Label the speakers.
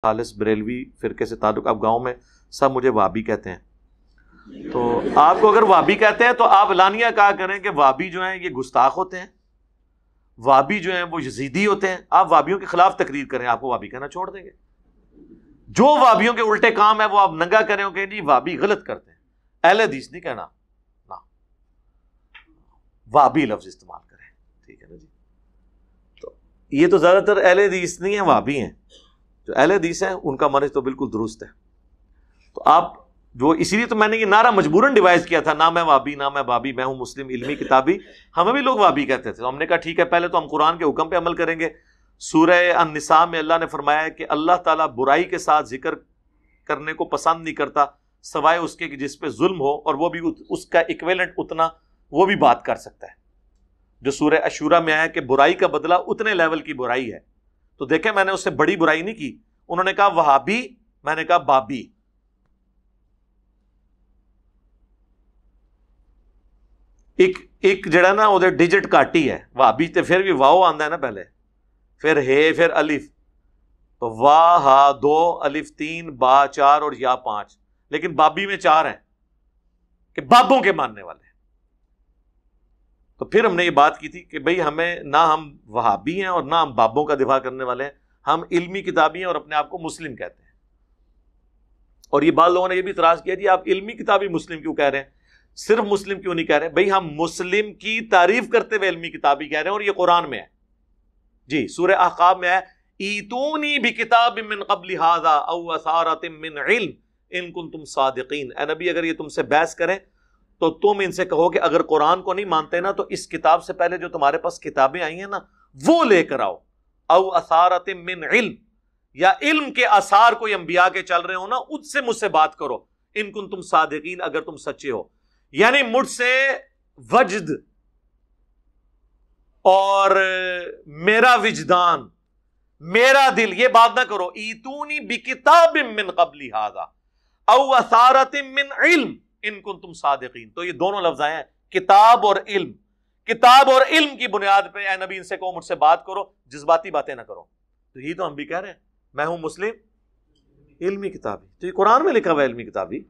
Speaker 1: خالص بریلوی فرقے سے تعلق، اب گاؤں میں سب مجھے وہابی کہتے ہیں، تو آپ کو اگر وہابی کہتے ہیں تو آپ اعلانیہ کہا کریں کہ وہابی جو ہیں یہ گستاخ ہوتے ہیں، وہابی جو ہیں وہ یزیدی ہوتے ہیں. آپ وہابیوں کے خلاف تقریر کریں، آپ کو وہابی کہنا چھوڑ دیں گے. جو وہابیوں کے الٹے کام ہے وہ آپ ننگا کریں کہ جی وہابی غلط کرتے ہیں. اہل حدیث نہیں کہنا، نہ وہابی لفظ استعمال کریں، ٹھیک ہے نا جی. تو یہ تو زیادہ تر اہل حدیث نہیں ہیں، وہابی ہیں. جو اہل حدیث ہیں ان کا منہج تو بالکل درست ہے. تو آپ جو، اسی لیے تو میں نے یہ نعرہ مجبوراً ڈیوائز کیا تھا، نہ میں وہابی نہ میں بابی، میں ہوں مسلم علمی کتابی. ہمیں بھی لوگ وہابی کہتے تھے، تو ہم نے کہا ٹھیک ہے، پہلے تو ہم قرآن کے حکم پہ عمل کریں گے. سورہ النساء میں اللہ نے فرمایا ہے کہ اللہ تعالیٰ برائی کے ساتھ ذکر کرنے کو پسند نہیں کرتا سوائے اس کے کہ جس پہ ظلم ہو، اور وہ بھی اس کا ایکویلنٹ اتنا وہ بھی بات کر سکتا ہے. جو سورہ اشورا میں آیا کہ برائی کا بدلہ اتنے لیول کی برائی ہے. تو دیکھیں میں نے اس سے بڑی برائی نہیں کی. انہوں نے کہا وہابی، میں نے کہا بابی. ایک جڑا نا وہ ڈیجٹ کاٹی ہے وہابی تے، پھر بھی واؤ آندا ہے نا پہلے، پھر ہے، پھر الف. تو وا ہا 2، الف 3، با 4 اور یا 5. لیکن بابی میں 4 ہیں کہ بابوں کے ماننے والے. تو پھر ہم نے یہ بات کی تھی کہ بھئی ہمیں نہ ہم وہابی ہیں اور نہ ہم بابوں کا دفاع کرنے والے ہیں، ہم علمی کتابی ہیں اور اپنے آپ کو مسلم کہتے ہیں. اور یہ بعض لوگوں نے یہ بھی اعتراض کیا جی آپ علمی کتابی مسلم کیوں کہہ رہے ہیں، صرف مسلم کیوں نہیں کہہ رہے؟ بھئی ہم مسلم کی تعریف کرتے ہوئے علمی کتابی کہہ رہے ہیں، اور یہ قرآن میں ہے جی. سورہ احقاف میں ہے ایتونی بکتاب من قبل ھذا او اثارۃ من علم ان کنتم صادقین. اے نبی اگر یہ تم سے بحث کریں تو تم ان سے کہو کہ اگر قرآن کو نہیں مانتے نا تو اس کتاب سے پہلے جو تمہارے پاس کتابیں آئی ہیں نا وہ لے کر آؤ. او اثارۃ من علم، یا علم کے آثار کوئی انبیاء کے چل رہے ہو نا ان سے مجھ سے بات کرو، ان کنتم صادقین اگر تم سچے ہو. یعنی مجھ سے وجد اور میرا وجدان، میرا دل، یہ بات نہ کرو. ایتونی بکتاب من قبل ھذا او اثارۃ من علم ان کنتم صادقین. تو یہ دونوں لفظ آئے ہیں، کتاب اور علم. کتاب اور علم کی بنیاد پہ اے نبی ان سے کہو مجھ سے بات کرو، جذباتی باتیں نہ کرو. تو یہ تو ہم بھی کہہ رہے ہیں، میں ہوں مسلم علمی کتابی. تو یہ قرآن میں لکھا ہوا ہے علمی کتابی.